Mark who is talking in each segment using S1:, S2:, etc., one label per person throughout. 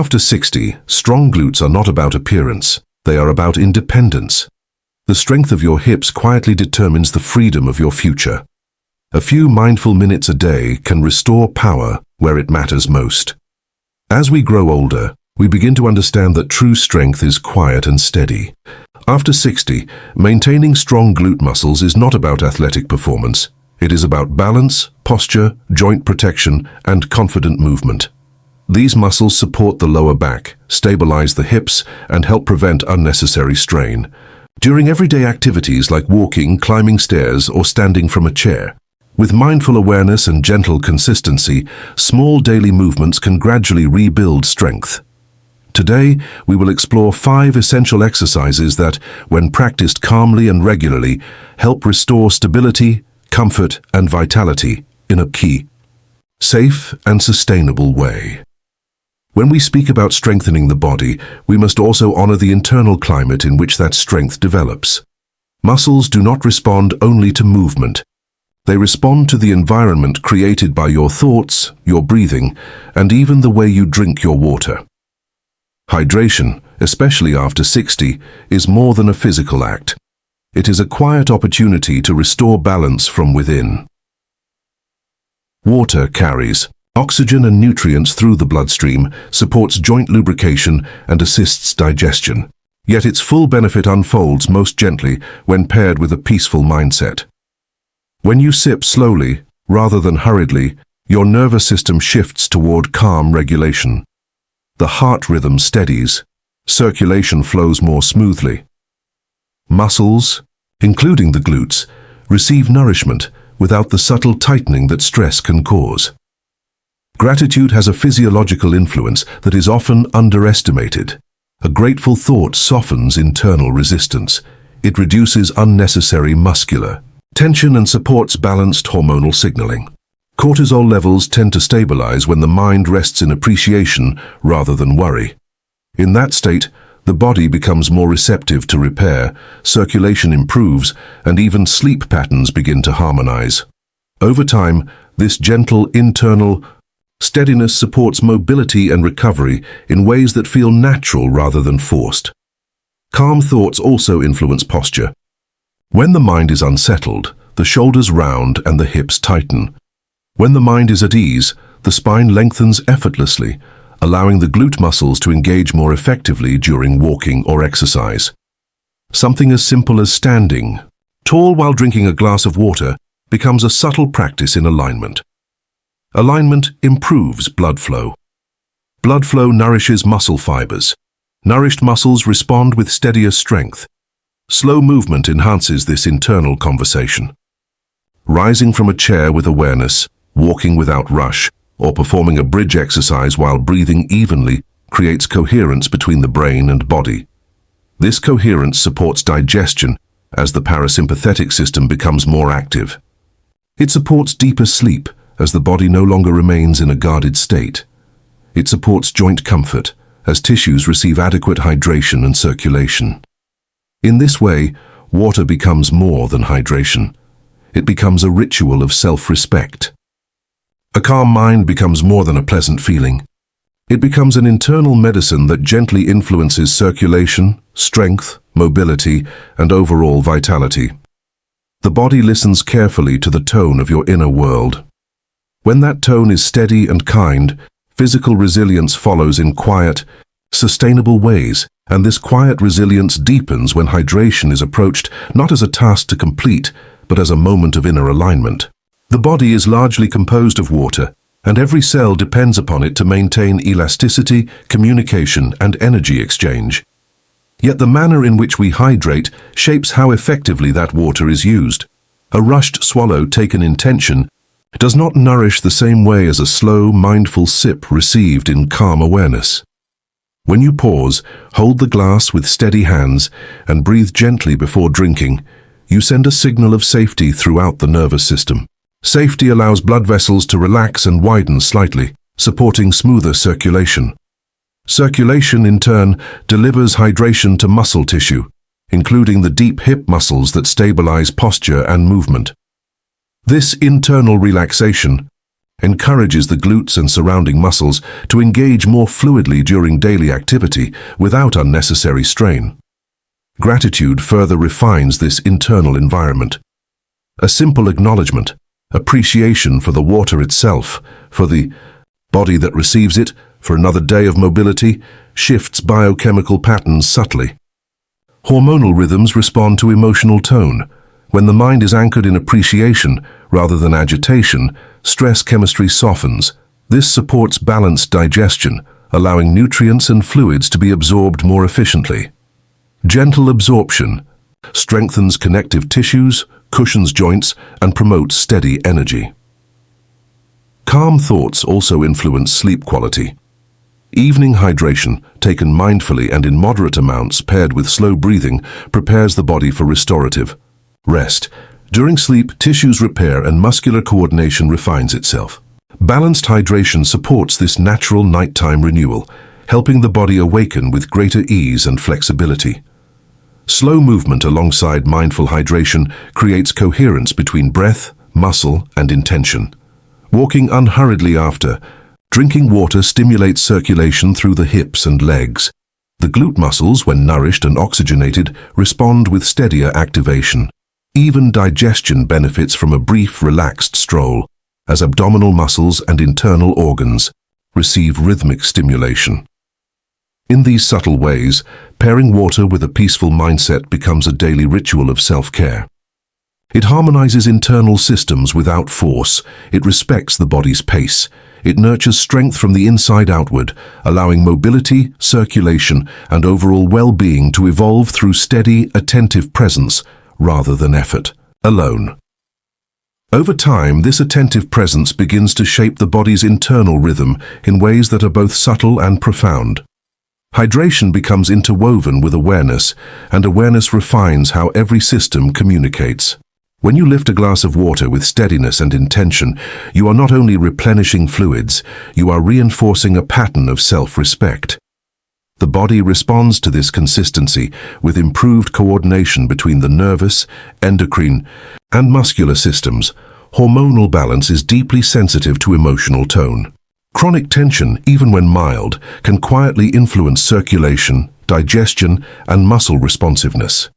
S1: After 60, strong glutes are not about appearance. They are about independence. The strength of your hips quietly determines the freedom of your future. A few mindful minutes a day can restore power where it matters most. As we grow older, we begin to understand that true strength is quiet and steady. After 60, maintaining strong glute muscles is not about athletic performance. It is about balance, posture, joint protection, and confident movement. These muscles support the lower back, stabilize the hips, and help prevent unnecessary strain. During everyday activities like walking, climbing stairs, or standing from a chair, with mindful awareness and gentle consistency, small daily movements can gradually rebuild strength. Today, we will explore 5 essential exercises that, when practiced calmly and regularly, help restore stability, comfort, and vitality in a key, safe, and sustainable way. When we speak about strengthening the body, we must also honor the internal climate in which that strength develops. Muscles do not respond only to movement. They respond to the environment created by your thoughts, your breathing, and even the way you drink your water. Hydration, especially after 60, is more than a physical act. It is a quiet opportunity to restore balance from within. Water carries oxygen and nutrients through the bloodstream, supports joint lubrication, and assists digestion. Yet its full benefit unfolds most gently when paired with a peaceful mindset. When you sip slowly, rather than hurriedly, your nervous system shifts toward calm regulation. The heart rhythm steadies, circulation flows more smoothly. Muscles, including the glutes, receive nourishment without the subtle tightening that stress can cause. Gratitude has a physiological influence that is often underestimated. A grateful thought softens internal resistance. It reduces unnecessary muscular tension and supports balanced hormonal signaling. Cortisol levels tend to stabilize when the mind rests in appreciation rather than worry. In that state, the body becomes more receptive to repair, circulation improves, and even sleep patterns begin to harmonize. Over time, this gentle internal steadiness supports mobility and recovery in ways that feel natural rather than forced. Calm thoughts also influence posture. When the mind is unsettled, the shoulders round and the hips tighten. When the mind is at ease, the spine lengthens effortlessly, allowing the glute muscles to engage more effectively during walking or exercise. Something as simple as standing tall while drinking a glass of water becomes a subtle practice in alignment. Alignment improves blood flow. Blood flow nourishes muscle fibers. Nourished muscles respond with steadier strength. Slow movement enhances this internal conversation. Rising from a chair with awareness, walking without rush, or performing a bridge exercise while breathing evenly creates coherence between the brain and body. This coherence supports digestion as the parasympathetic system becomes more active. It supports deeper sleep as the body no longer remains in a guarded state. It supports joint comfort as tissues receive adequate hydration and circulation. In this way, water becomes more than hydration. It becomes a ritual of self-respect. A calm mind becomes more than a pleasant feeling. It becomes an internal medicine that gently influences circulation, strength, mobility, and overall vitality. The body listens carefully to the tone of your inner world. When that tone is steady and kind, physical resilience follows in quiet, sustainable ways, and this quiet resilience deepens when hydration is approached not as a task to complete, but as a moment of inner alignment. The body is largely composed of water, and every cell depends upon it to maintain elasticity, communication, and energy exchange. Yet the manner in which we hydrate shapes how effectively that water is used. A rushed swallow taken in tension does not nourish the same way as a slow, mindful sip received in calm awareness. When you pause, hold the glass with steady hands, and breathe gently before drinking, you send a signal of safety throughout the nervous system. Safety allows blood vessels to relax and widen slightly, supporting smoother circulation. Circulation, in turn, delivers hydration to muscle tissue, including the deep hip muscles that stabilize posture and movement. This internal relaxation encourages the glutes and surrounding muscles to engage more fluidly during daily activity without unnecessary strain. Gratitude further refines this internal environment. A simple acknowledgement, appreciation for the water itself, for the body that receives it, for another day of mobility, shifts biochemical patterns subtly. Hormonal rhythms respond to emotional tone. When the mind is anchored in appreciation rather than agitation, stress chemistry softens. This supports balanced digestion, allowing nutrients and fluids to be absorbed more efficiently. Gentle absorption strengthens connective tissues, cushions joints, and promotes steady energy. Calm thoughts also influence sleep quality. Evening hydration, taken mindfully and in moderate amounts paired with slow breathing, prepares the body for restorative rest. During sleep, tissues repair and muscular coordination refines itself. Balanced hydration supports this natural nighttime renewal, helping the body awaken with greater ease and flexibility. Slow movement alongside mindful hydration creates coherence between breath, muscle, and intention. Walking unhurriedly after drinking water stimulates circulation through the hips and legs. The glute muscles, when nourished and oxygenated, respond with steadier activation. Even digestion benefits from a brief, relaxed stroll, as abdominal muscles and internal organs receive rhythmic stimulation. In these subtle ways, pairing water with a peaceful mindset becomes a daily ritual of self-care. It harmonizes internal systems without force. It respects the body's pace. It nurtures strength from the inside outward, allowing mobility, circulation, and overall well-being to evolve through steady, attentive presence rather than effort alone. Over time, this attentive presence begins to shape the body's internal rhythm in ways that are both subtle and profound. Hydration becomes interwoven with awareness, and awareness refines how every system communicates. When you lift a glass of water with steadiness and intention, you are not only replenishing fluids, you are reinforcing a pattern of self-respect. The body responds to this consistency with improved coordination between the nervous, endocrine, and muscular systems. Hormonal balance is deeply sensitive to emotional tone. Chronic tension, even when mild, can quietly influence circulation, digestion, and muscle responsiveness.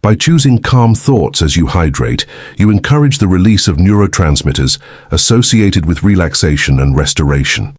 S1: By choosing calm thoughts as you hydrate, you encourage the release of neurotransmitters associated with relaxation and restoration.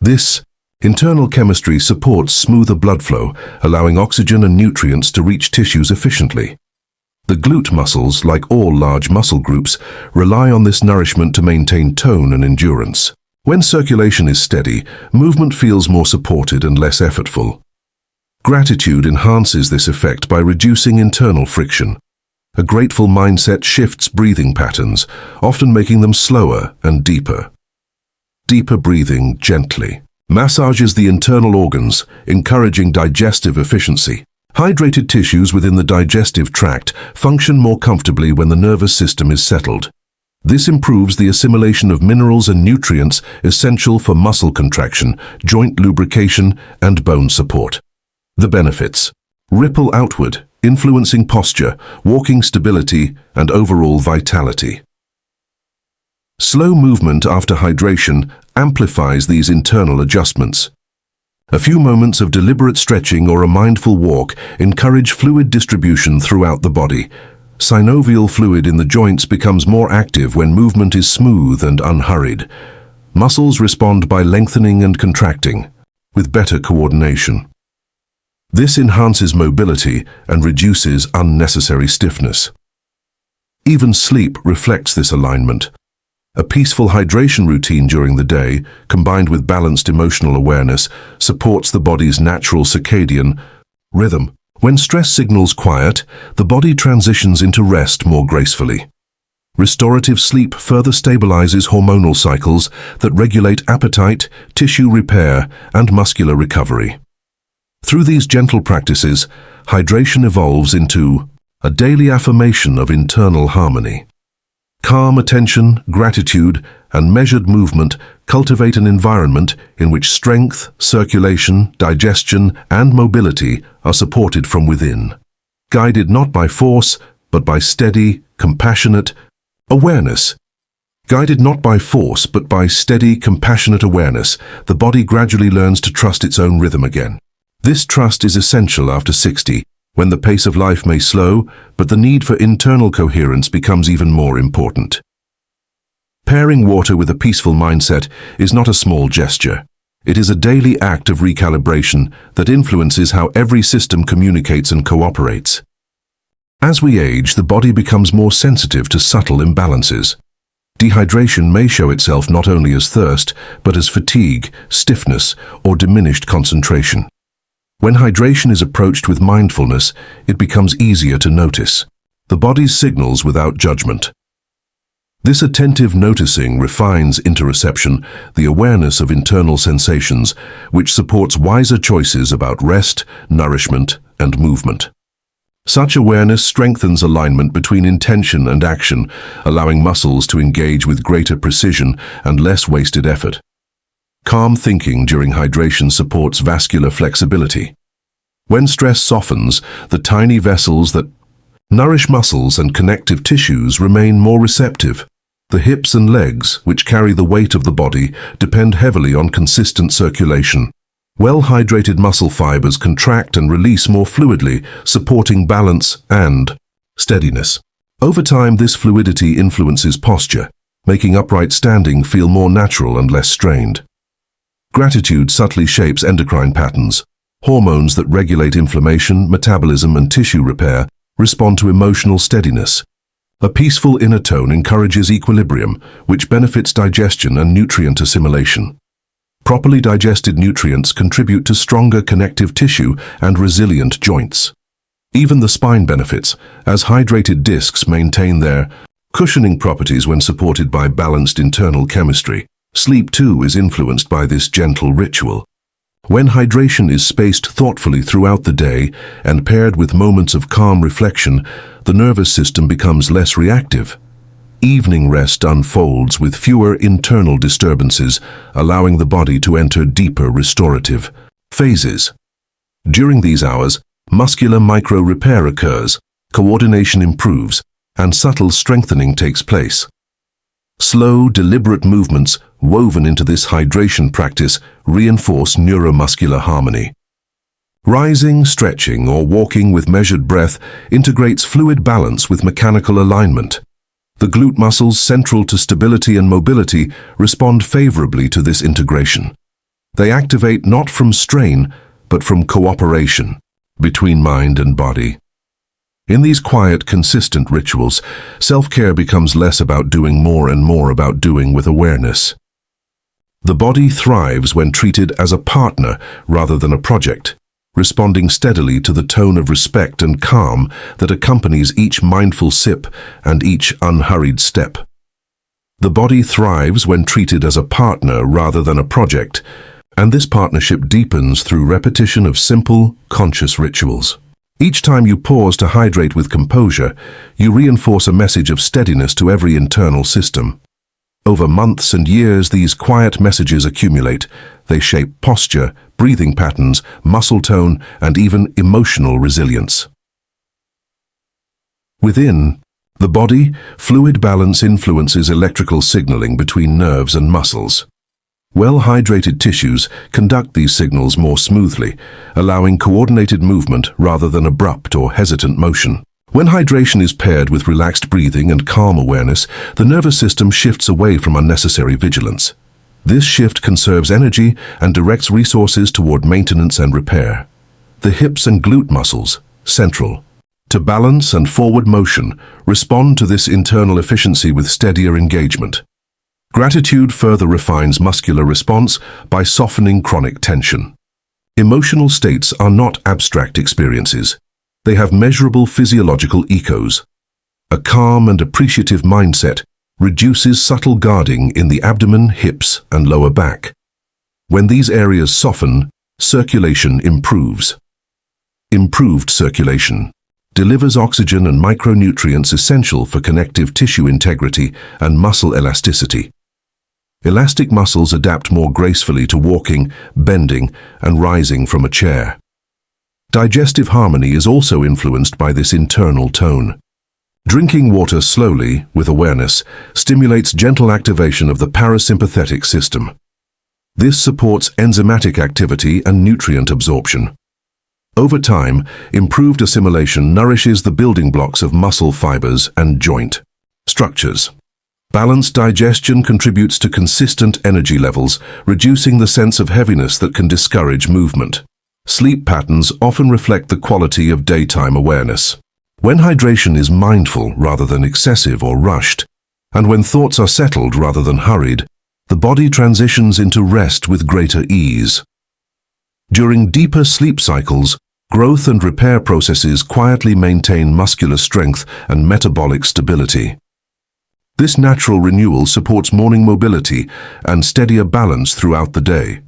S1: This internal chemistry supports smoother blood flow, allowing oxygen and nutrients to reach tissues efficiently. The glute muscles, like all large muscle groups, rely on this nourishment to maintain tone and endurance. When circulation is steady, movement feels more supported and less effortful. Gratitude enhances this effect by reducing internal friction. A grateful mindset shifts breathing patterns, often making them slower and deeper. Deeper breathing gently massages the internal organs, encouraging digestive efficiency. Hydrated tissues within the digestive tract function more comfortably when the nervous system is settled. This improves the assimilation of minerals and nutrients essential for muscle contraction, joint lubrication, and bone support. The benefits ripple outward, influencing posture, walking stability, and overall vitality. Slow movement after hydration amplifies these internal adjustments. A few moments of deliberate stretching or a mindful walk encourage fluid distribution throughout the body. Synovial fluid in the joints becomes more active when movement is smooth and unhurried. Muscles respond by lengthening and contracting, with better coordination. This enhances mobility and reduces unnecessary stiffness. Even sleep reflects this alignment. A peaceful hydration routine during the day, combined with balanced emotional awareness, supports the body's natural circadian rhythm. When stress signals quiet, the body transitions into rest more gracefully. Restorative sleep further stabilizes hormonal cycles that regulate appetite, tissue repair, and muscular recovery. Through these gentle practices, hydration evolves into a daily affirmation of internal harmony. Calm attention, gratitude, and measured movement cultivate an environment in which strength, circulation, digestion, and mobility are supported from within, guided not by force, but by steady, compassionate awareness. Guided not by force but by steady, compassionate awareness, the body gradually learns to trust its own rhythm again. This trust is essential after 60, when the pace of life may slow, but the need for internal coherence becomes even more important. Pairing water with a peaceful mindset is not a small gesture. It is a daily act of recalibration that influences how every system communicates and cooperates. As we age, the body becomes more sensitive to subtle imbalances. Dehydration may show itself not only as thirst, but as fatigue, stiffness, or diminished concentration. When hydration is approached with mindfulness, it becomes easier to notice the body's signals without judgment. This attentive noticing refines interoception, the awareness of internal sensations, which supports wiser choices about rest, nourishment, and movement. Such awareness strengthens alignment between intention and action, allowing muscles to engage with greater precision and less wasted effort. Calm thinking during hydration supports vascular flexibility. When stress softens, the tiny vessels that nourish muscles and connective tissues remain more receptive. The hips and legs, which carry the weight of the body, depend heavily on consistent circulation. Well-hydrated muscle fibers contract and release more fluidly, supporting balance and steadiness. Over time, this fluidity influences posture, making upright standing feel more natural and less strained. Gratitude subtly shapes endocrine patterns. Hormones that regulate inflammation, metabolism, and tissue repair respond to emotional steadiness. A peaceful inner tone encourages equilibrium, which benefits digestion and nutrient assimilation. Properly digested nutrients contribute to stronger connective tissue and resilient joints. Even the spine benefits, as hydrated discs maintain their cushioning properties when supported by balanced internal chemistry. Sleep, too, is influenced by this gentle ritual. When hydration is spaced thoughtfully throughout the day and paired with moments of calm reflection, the nervous system becomes less reactive. Evening rest unfolds with fewer internal disturbances, allowing the body to enter deeper restorative phases. During these hours, muscular micro-repair occurs, coordination improves, and subtle strengthening takes place. Slow, deliberate movements woven into this hydration practice reinforce neuromuscular harmony. Rising, stretching, or walking with measured breath integrates fluid balance with mechanical alignment. The glute muscles central to stability and mobility respond favorably to this integration. They activate not from strain, but from cooperation between mind and body. In these quiet, consistent rituals, self-care becomes less about doing more and more about doing with awareness. The body thrives when treated as a partner rather than a project, responding steadily to the tone of respect and calm that accompanies each mindful sip and each unhurried step. The body thrives when treated as a partner rather than a project, and this partnership deepens through repetition of simple, conscious rituals. Each time you pause to hydrate with composure, you reinforce a message of steadiness to every internal system. Over months and years, these quiet messages accumulate. They shape posture, breathing patterns, muscle tone, and even emotional resilience. Within the body, fluid balance influences electrical signaling between nerves and muscles. Well-hydrated tissues conduct these signals more smoothly, allowing coordinated movement rather than abrupt or hesitant motion. When hydration is paired with relaxed breathing and calm awareness, the nervous system shifts away from unnecessary vigilance. This shift conserves energy and directs resources toward maintenance and repair. The hips and glute muscles, central to balance and forward motion, respond to this internal efficiency with steadier engagement. Gratitude further refines muscular response by softening chronic tension. Emotional states are not abstract experiences. They have measurable physiological echoes. A calm and appreciative mindset reduces subtle guarding in the abdomen, hips, and lower back. When these areas soften, circulation improves. Improved circulation delivers oxygen and micronutrients essential for connective tissue integrity and muscle elasticity. Elastic muscles adapt more gracefully to walking, bending, and rising from a chair. Digestive harmony is also influenced by this internal tone. Drinking water slowly, with awareness, stimulates gentle activation of the parasympathetic system. This supports enzymatic activity and nutrient absorption. Over time, improved assimilation nourishes the building blocks of muscle fibers and joint structures. Balanced digestion contributes to consistent energy levels, reducing the sense of heaviness that can discourage movement. Sleep patterns often reflect the quality of daytime awareness. When hydration is mindful rather than excessive or rushed, and when thoughts are settled rather than hurried, the body transitions into rest with greater ease. During deeper sleep cycles, growth and repair processes quietly maintain muscular strength and metabolic stability. This natural renewal supports morning mobility and steadier balance throughout the day.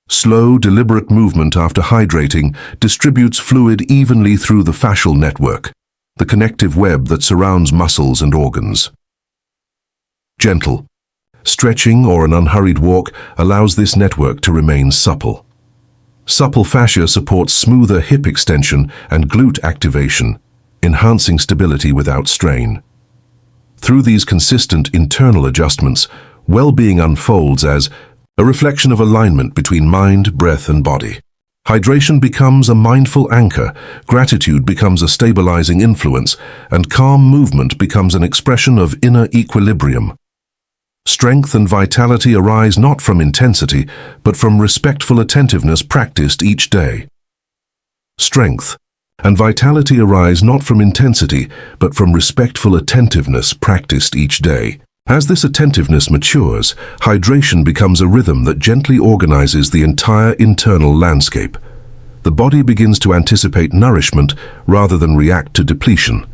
S1: Slow, deliberate movement after hydrating distributes fluid evenly through the fascial network, the connective web that surrounds muscles and organs. Gentle stretching or an unhurried walk allows this network to remain supple. Supple fascia supports smoother hip extension and glute activation, enhancing stability without strain. Through these consistent internal adjustments, well-being unfolds as a reflection of alignment between mind, breath, and body. Hydration becomes a mindful anchor, gratitude becomes a stabilizing influence, and calm movement becomes an expression of inner equilibrium. Strength and vitality arise not from intensity, but from respectful attentiveness practiced each day. Strength and vitality arise not from intensity, but from respectful attentiveness practiced each day. As this attentiveness matures, hydration becomes a rhythm that gently organizes the entire internal landscape. The body begins to anticipate nourishment rather than react to depletion.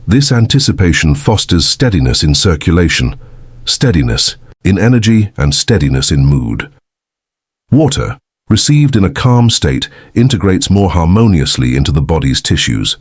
S1: This anticipation fosters steadiness in circulation, steadiness in energy, and steadiness in mood. Water, received in a calm state, integrates more harmoniously into the body's tissues.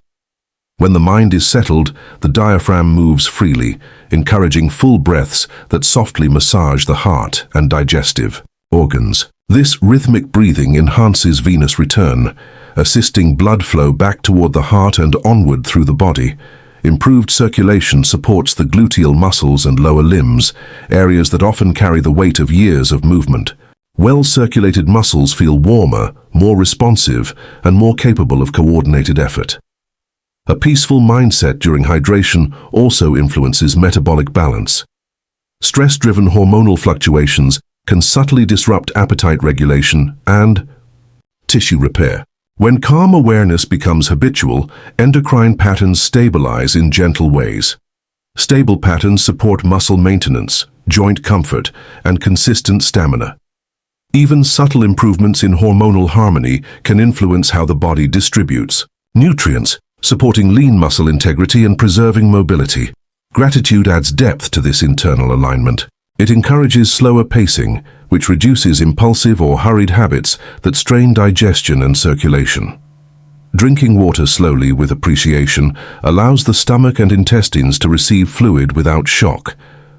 S1: When the mind is settled, the diaphragm moves freely, encouraging full breaths that softly massage the heart and digestive organs. This rhythmic breathing enhances venous return, assisting blood flow back toward the heart and onward through the body. Improved circulation supports the gluteal muscles and lower limbs, areas that often carry the weight of years of movement. Well-circulated muscles feel warmer, more responsive, and more capable of coordinated effort. A peaceful mindset during hydration also influences metabolic balance. Stress-driven hormonal fluctuations can subtly disrupt appetite regulation and tissue repair. When calm awareness becomes habitual, endocrine patterns stabilize in gentle ways. Stable patterns support muscle maintenance, joint comfort, and consistent stamina. Even subtle improvements in hormonal harmony can influence how the body distributes nutrients, supporting lean muscle integrity and preserving mobility. Gratitude adds depth to this internal alignment. It encourages slower pacing, which reduces impulsive or hurried habits that strain digestion and circulation. Drinking water slowly with appreciation allows the stomach and intestines to receive fluid without shock.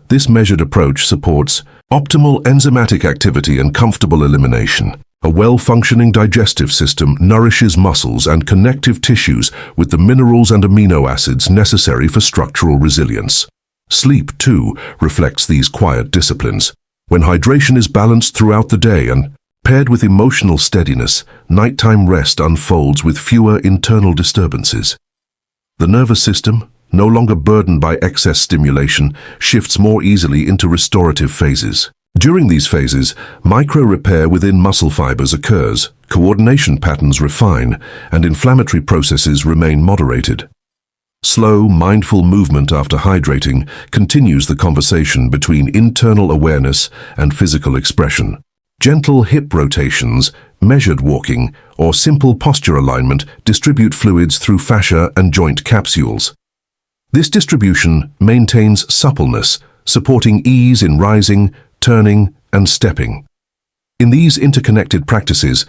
S1: This measured approach supports optimal enzymatic activity and comfortable elimination. A well-functioning digestive system nourishes muscles and connective tissues with the minerals and amino acids necessary for structural resilience. Sleep, too, reflects these quiet disciplines. When hydration is balanced throughout the day and paired with emotional steadiness, nighttime rest unfolds with fewer internal disturbances. The nervous system, no longer burdened by excess stimulation, shifts more easily into restorative phases. During these phases, micro-repair within muscle fibers occurs, coordination patterns refine, and inflammatory processes remain moderated. Slow, mindful movement after hydrating continues the conversation between internal awareness and physical expression. Gentle hip rotations, measured walking, or simple posture alignment distribute fluids through fascia and joint capsules. This distribution maintains suppleness, supporting ease in rising, turning, and stepping. In these interconnected practices,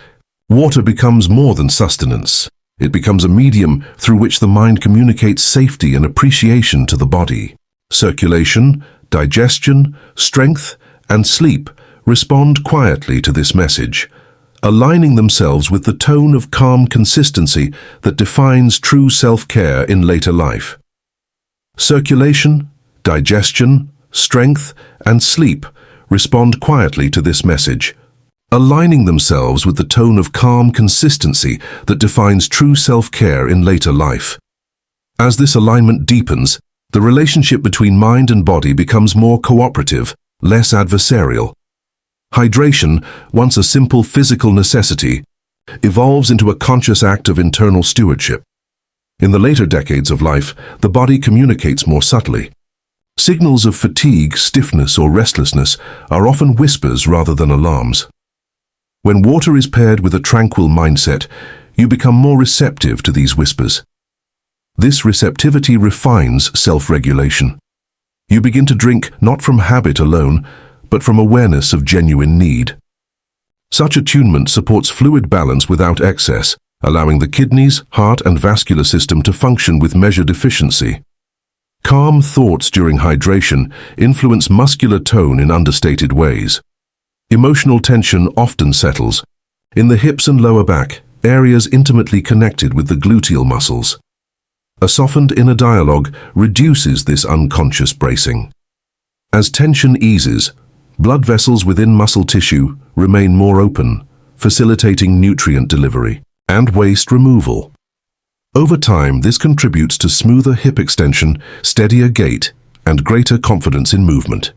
S1: water becomes more than sustenance. It becomes a medium through which the mind communicates safety and appreciation to the body. Circulation, digestion, strength, and sleep respond quietly to this message, aligning themselves with the tone of calm consistency that defines true self-care in later life. Circulation, digestion, strength, and sleep respond quietly to this message, aligning themselves with the tone of calm consistency that defines true self-care in later life. As this alignment deepens, the relationship between mind and body becomes more cooperative, less adversarial. Hydration, once a simple physical necessity, evolves into a conscious act of internal stewardship. In the later decades of life, the body communicates more subtly. Signals of fatigue, stiffness, or restlessness are often whispers rather than alarms. When water is paired with a tranquil mindset, you become more receptive to these whispers. This receptivity refines self-regulation. You begin to drink not from habit alone, but from awareness of genuine need. Such attunement supports fluid balance without excess, allowing the kidneys, heart, and vascular system to function with measured efficiency. Calm thoughts during hydration influence muscular tone in understated ways. Emotional tension often settles in the hips and lower back, areas intimately connected with the gluteal muscles. A softened inner dialogue reduces this unconscious bracing. As tension eases, blood vessels within muscle tissue remain more open, facilitating nutrient delivery and waste removal. Over time, this contributes to smoother hip extension, steadier gait, and greater confidence in movement.